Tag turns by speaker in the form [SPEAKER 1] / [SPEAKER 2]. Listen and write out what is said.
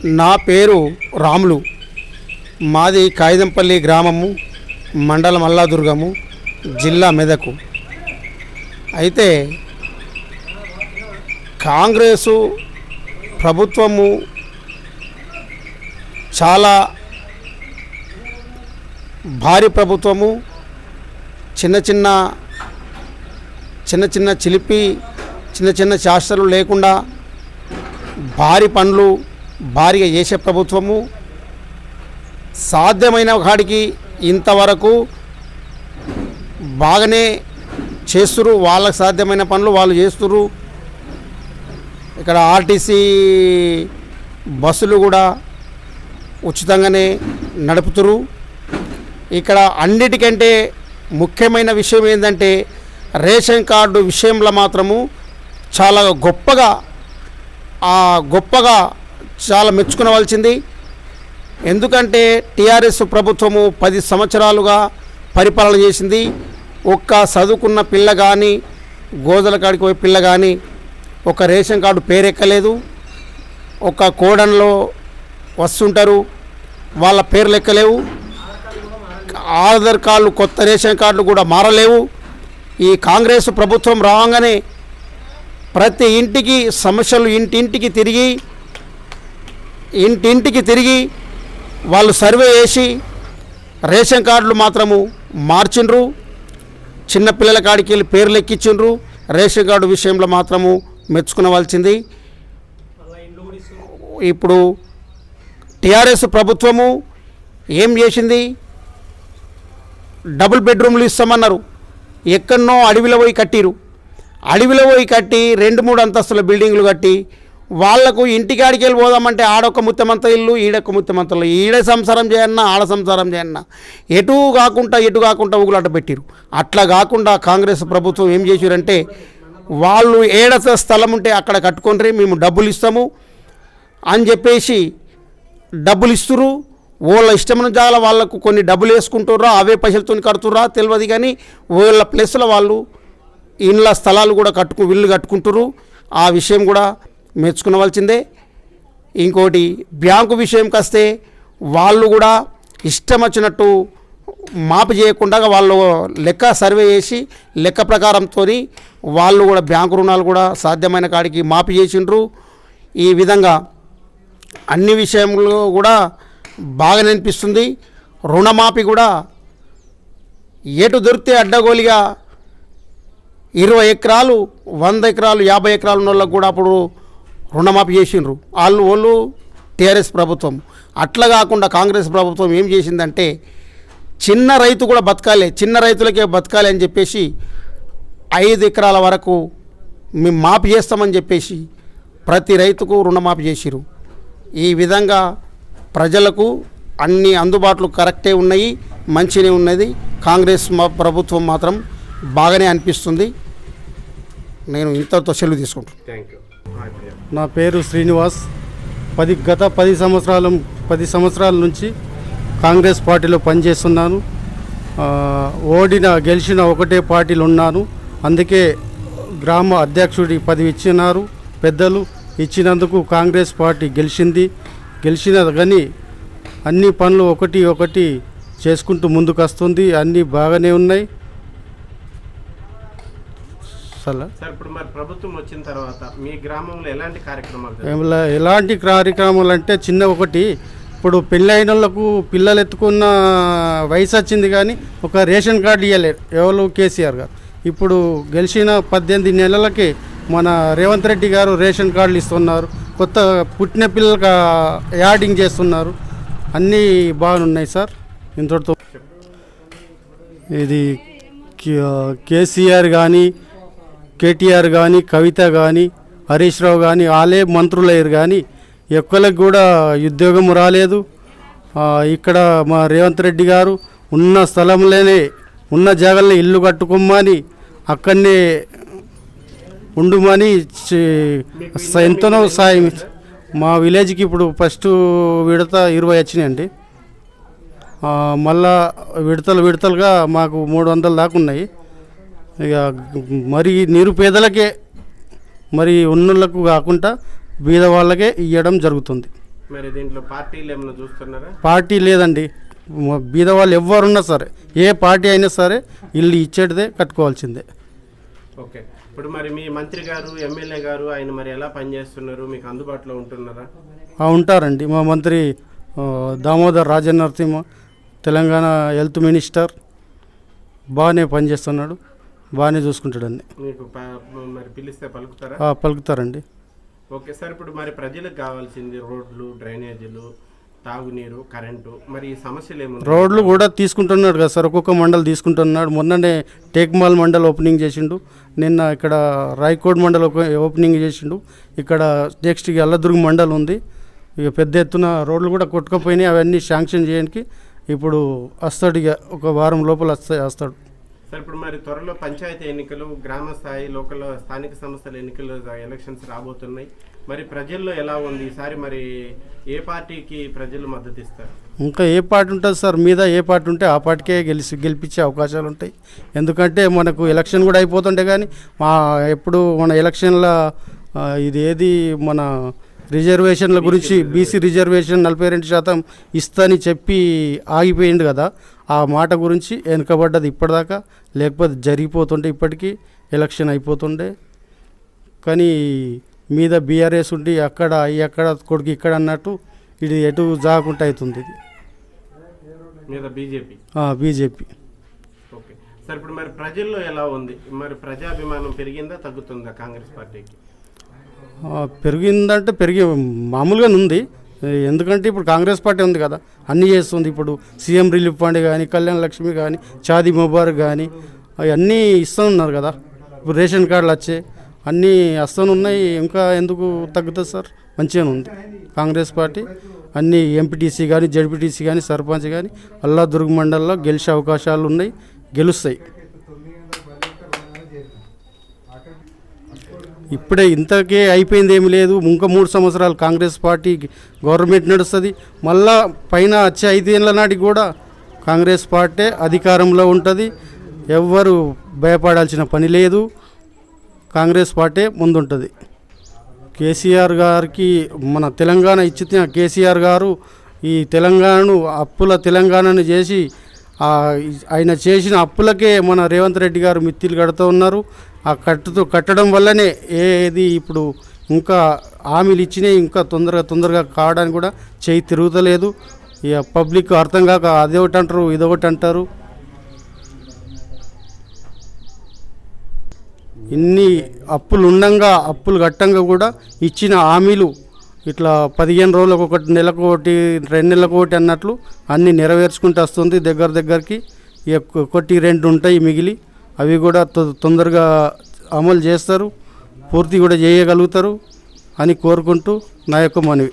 [SPEAKER 1] నా పేరు రాములు. మాది కాయిదంపల్లి గ్రామము, మండలం అల్లాదుర్గము, జిల్లా మెదకు. అయితే కాంగ్రెసు ప్రభుత్వము చాలా భారీ ప్రభుత్వము. చిన్న చిన్న చిలిపి చిన్న శాస్త్రాలు లేకుండా భారీ పనులు భారీగా చేసే ప్రభుత్వము. సాధ్యమైన కాడికి ఇంతవరకు బాగానే చేస్తురు. వాళ్ళకి సాధ్యమైన పనులు వాళ్ళు చేస్తురు. ఇక్కడ ఆర్టీసీ బస్సులు కూడా ఉచితంగానే నడుపుతురు. ఇక్కడ అన్నిటికంటే ముఖ్యమైన విషయం ఏంటంటే రేషన్ కార్డు విషయంలో మాత్రము చాలా గొప్పగా చాలా మెచ్చుకునవలసింది. ఎందుకంటే టీఆర్ఎస్ ప్రభుత్వము 10 సంవత్సరాలుగా పరిపాలన చేసింది. ఒక్క చదువుకున్న పిల్ల కానీ, గోదల కాడికి పోయే పిల్ల కానీ ఒక రేషన్ కార్డు పేరెక్కలేదు. ఒక కోడన్లో వస్తుంటారు, వాళ్ళ పేర్లు ఎక్కలేవు. ఆధార్ కార్డులు, కొత్త రేషన్ కార్డులు కూడా మారలేవు. ఈ కాంగ్రెస్ ప్రభుత్వం రాగానే ప్రతి ఇంటికి సమస్యలు ఇంటింటికి తిరిగి వాళ్ళు సర్వే చేసి రేషన్ కార్డులు మాత్రము మార్చిండ్రు. చిన్నపిల్లల కాడికి వెళ్ళి పేర్లు ఎక్కించిండ్రు. రేషన్ కార్డు విషయంలో మాత్రము మెచ్చుకునవలసింది. ఇప్పుడు టీఆర్ఎస్ ప్రభుత్వము ఏం చేసింది? డబుల్ బెడ్రూమ్లు ఇస్తామన్నారు. ఎక్కడనో అడవిలో పోయి కట్టిరు. అడవిలో పోయి కట్టి 2-3 అంతస్తుల బిల్డింగ్లు కట్టి వాళ్లకు ఇంటికాడికి వెళ్ళి పోదామంటే ఆడొక్క ముత్తమంత ఇల్లు, ఈడొక్క ముత్తమంత ఇల్లు. ఈడ సంసారం చేయన్నా, ఆడ సంసారం చేయన్నా, ఎటు కాకుండా ఊగులాట పెట్టిరు. అట్లా కాకుండా కాంగ్రెస్ ప్రభుత్వం ఏం చేసిరంటే వాళ్ళు ఏడ స్థలం ఉంటే అక్కడ కట్టుకొని మేము డబ్బులు ఇస్తాము అని చెప్పేసి డబ్బులు ఇస్తురు. వాళ్ళ ఇష్టమైన జాగా వాళ్ళకు కొన్ని డబ్బులు వేసుకుంటుర్రా, అవే పైసలతో కడుతుర్రా తెలియదు. కానీ వాళ్ళ ప్లేస్లో వాళ్ళు ఇండ్ల స్థలాలు కూడా ఇల్లు కట్టుకుంటుర్రు. ఆ విషయం కూడా మెచ్చుకునవలసిందే. ఇంకోటి బ్యాంకు విషయంకి వస్తే వాళ్ళు కూడా ఇష్టం వచ్చినట్టు మాపు చేయకుండా వాళ్ళు లెక్క సర్వే చేసి లెక్క ప్రకారంతో వాళ్ళు కూడా బ్యాంకు రుణాలు కూడా సాధ్యమైన కాడికి మాపు చేసిండ్రు. ఈ విధంగా అన్ని విషయంలో కూడా బాగానే అనిపిస్తుంది. రుణమాఫీ కూడా ఎటు దొరికితే అడ్డగోలిగా 20 ఎకరాలు, 100 ఎకరాలు, 50 ఎకరాలు ఉన్న వాళ్ళకు కూడా అప్పుడు రుణమాఫీ చేసిండ్రు వాళ్ళు టీఆర్ఎస్ ప్రభుత్వం. అట్లా కాకుండా కాంగ్రెస్ ప్రభుత్వం ఏం చేసిందంటే చిన్న రైతు కూడా బతకాలి, చిన్న రైతులకే బతకాలి అని చెప్పేసి 5 ఎకరాల వరకు మేము మాఫీ చేస్తామని చెప్పేసి ప్రతి రైతుకు రుణమాఫీ చేసిరు. ఈ విధంగా ప్రజలకు అన్ని అందుబాటులు కరెక్టే ఉన్నాయి, మంచిగా ఉన్నది. కాంగ్రెస్ ప్రభుత్వం మాత్రం బాగానే అనిపిస్తుంది. నేను ఇంతతో సెలవు తీసుకుంటాను.
[SPEAKER 2] Thank you.
[SPEAKER 3] నా పేరు శ్రీనివాస్. గత 10 సంవత్సరాల నుంచి కాంగ్రెస్ పార్టీలో పనిచేస్తున్నాను. గెలిచిన ఒకటే పార్టీలో ఉన్నాను. అందుకే గ్రామ అధ్యక్షుడి పదవి ఇచ్చినారు పెద్దలు. ఇచ్చినందుకు కాంగ్రెస్ పార్టీ గెలిచిన కానీ అన్ని పనులు ఒకటి చేసుకుంటూ ముందుకు వస్తుంది. అన్నీ బాగానే ఉన్నాయి.
[SPEAKER 2] సార్ ఇప్పుడు మరి ప్రభుత్వం వచ్చిన తర్వాత మీ గ్రామంలో ఎలాంటి
[SPEAKER 3] కార్యక్రమాలు అంటే ఇప్పుడు పెళ్ళైన వాళ్ళకు పిల్లలు ఎత్తుకున్న వయసు వచ్చింది కానీ ఒక రేషన్ కార్డు ఇవ్వలేరు ఎవరు కేసీఆర్ గారు. ఇప్పుడు గెలిచిన 18 నెలలకి మన రేవంత్ రెడ్డి గారు రేషన్ కార్డులు ఇస్తున్నారు. కొత్త పుట్టిన పిల్లలకు యాడింగ్ చేస్తున్నారు. అన్నీ బాగున్నాయి సార్. ఇంతటితో ఇది కేసీఆర్ కానీ, కేటీఆర్ కానీ, కవిత కానీ, హరీష్ రావు కానీ వాళ్ళే మంత్రులయ్యారు కానీ ఎక్కలకు కూడా ఉద్యోగం రాలేదు. ఇక్కడ మా రేవంత్ రెడ్డి గారు ఉన్న స్థలంలోనే ఉన్న జాగాల్లో ఇల్లు కట్టుకోమని అక్కడనే ఉండుమని ఎంతనో సాయం. మా విలేజ్కి ఇప్పుడు ఫస్ట్ విడత 20 వచ్చినాయండి. మళ్ళా విడతలుగా మాకు 300 దాకా ఉన్నాయి. ఇక మరి నిరుపేదలకే మరి ఉన్నోళ్ళకు కాకుండా బీద వాళ్ళకే ఇవ్వడం జరుగుతుంది.
[SPEAKER 2] మరి దీంట్లో పార్టీలు ఏమైనా చూస్తున్నారా?
[SPEAKER 3] పార్టీ లేదండి, బీద వాళ్ళు ఎవరున్నా సరే, ఏ పార్టీ అయినా సరే ఇల్లు ఇచ్చేటిదే కట్టుకోవాల్సిందే.
[SPEAKER 2] ఓకే, ఇప్పుడు మరి మీ మంత్రి గారు, ఎమ్మెల్యే గారు ఆయన మరి ఎలా పనిచేస్తున్నారు? మీకు అందుబాటులో ఉంటున్నారా?
[SPEAKER 3] ఉంటారండి. మా మంత్రి దామోదర్ రాజనరసింహ, తెలంగాణ హెల్త్ మినిస్టర్, బాగానే పనిచేస్తున్నాడు, బాగానే చూసుకుంటాడండి.
[SPEAKER 2] మీకు మరి పిలిస్తే పలుకుతారా?
[SPEAKER 3] పలుకుతారండి.
[SPEAKER 2] ఓకే సార్, ఇప్పుడు మరి ప్రజలకు కావాల్సింది రోడ్లు, డ్రైనేజీలు, తాగునీరు, కరెంటు, మరి ఈ సమస్యలు ఏమున్నాయి?
[SPEAKER 3] రోడ్లు కూడా తీసుకుంటున్నాడు కదా సార్, ఒక్కొక్క మండల్ తీసుకుంటున్నాడు. మొన్ననే టేక్మాల్ మండల్ ఓపెనింగ్ చేసిండు, నిన్న ఇక్కడ రాయకోడ్ మండల్ ఓపెనింగ్ చేసిండు, ఇక్కడ నెక్స్ట్ అల్లదుర్గం మండల్ ఉంది. ఇక పెద్ద ఎత్తున రోడ్లు కూడా కొట్టుకుపోయినాయి, అవన్నీ శాంక్షన్ చేయడానికి ఇప్పుడు వస్తాడు, ఇక ఒక వారం లోపల వస్తాడు.
[SPEAKER 2] సార్, ఇప్పుడు మరి త్వరలో పంచాయతీ ఎన్నికలు, గ్రామ స్థాయి, లోకల్ స్థానిక సంస్థల ఎన్నికలు, ఎలక్షన్స్ రాబోతున్నాయి. మరి ప్రజల్లో ఎలా ఉంది ఈసారి? మరి ఏ పార్టీకి ప్రజలు మద్దతు ఇస్తారు?
[SPEAKER 3] ఇంకా ఏ పార్టీ ఉంటుంది సార్, మీద ఏ పార్టీ ఉంటే ఆ పార్టీకే గెలిపించే అవకాశాలు ఉంటాయి. ఎందుకంటే మనకు ఎలక్షన్ కూడా అయిపోతుంటే కానీ ఎప్పుడు మన ఎలక్షన్ల ఇది ఏది మన రిజర్వేషన్ల గురించి, బీసీ రిజర్వేషన్ 42% ఇస్తని చెప్పి ఆగిపోయింది కదా, ఆ మాట గురించి వెనుకబడ్డది ఇప్పటిదాకా. లేకపోతే జరిగిపోతుండే, ఇప్పటికీ ఎలక్షన్ అయిపోతుండే. కానీ మీద బీఆర్ఎస్ ఉండి అక్కడ ఎక్కడ కొడుకు ఇక్కడ అన్నట్టు ఇది ఎటు జాగుంట అవుతుంది. ఇది
[SPEAKER 2] మీద
[SPEAKER 3] బీజేపీ.
[SPEAKER 2] ఓకే సార్, ఇప్పుడు మరి ప్రజల్లో ఎలా ఉంది? మరి ప్రజాభిమానం పెరిగిందా, తగ్గుతుందా కాంగ్రెస్ పార్టీకి?
[SPEAKER 3] పెరిగిందంటే మామూలుగానే ఉంది. ఎందుకంటే ఇప్పుడు కాంగ్రెస్ పార్టీ ఉంది కదా, అన్నీ చేస్తుంది. ఇప్పుడు సీఎం రిలీఫ్ ఫండ్ కానీ, కళ్యాణ లక్ష్మి కానీ, షాదీ ముబారక్ కానీ అవన్నీ ఇస్తున్నారు కదా. ఇప్పుడు రేషన్ కార్డులు వచ్చే అన్నీ వస్తూనే ఉన్నాయి. ఇంకా ఎందుకు తగ్గుతుంది సార్? మంచిగానే ఉంది కాంగ్రెస్ పార్టీ. అన్నీ ఎంపీటీసీ కానీ, జడ్పీటీసీ కానీ, సర్పంచ్ కానీ అల్లాదుర్గ్ మండలంలో గెలిచే అవకాశాలు ఉన్నాయి, గెలుస్తాయి. ఇప్పుడే ఇంతకే అయిపోయింది ఏమి లేదు. ఇంకా 3 సంవత్సరాలు కాంగ్రెస్ పార్టీ గవర్నమెంట్ నడుస్తుంది. మళ్ళా పైన వచ్చే 5 ఏళ్ళ నాటికి కూడా కాంగ్రెస్ పార్టీ అధికారంలో ఉంటుంది. ఎవ్వరు భయపడాల్సిన పని లేదు, కాంగ్రెస్ పార్టీ ముందుంటుంది. కేసీఆర్ గారికి మన తెలంగాణ ఇచ్చిన కేసీఆర్ గారు ఈ తెలంగాణను అప్పుల తెలంగాణను చేసి ఆయన చేసిన అప్పులకే మన రేవంత్ రెడ్డి గారు మిత్తిలు కడుతూ ఉన్నారు. ఆ కట్టడం వల్లనే ఏది ఇప్పుడు ఇంకా హామీలు ఇచ్చినాయి ఇంకా తొందరగా కావడానికి కూడా చేయి తిరుగుతలేదు. ఇక పబ్లిక్ అర్థం కాక అదొకటి అంటారు, ఇదొకటి అంటారు. ఇన్ని అప్పులు ఉండంగా, అప్పులు కట్టంగా కూడా ఇచ్చిన హామీలు ఇట్లా 15 రోజులకు ఒకటి, నెలకు ఒకటి, 2 నెలలకు ఒకటి అన్నట్లు అన్నీ నెరవేర్చుకుంటూ వస్తుంది. దగ్గరికి ఇక 1-2 ఉంటాయి మిగిలి, అవి కూడా తొందరగా అమలు చేస్తారు, పూర్తి కూడా చేయగలుగుతారు అని కోరుకుంటూ నా యొక్క మనవి.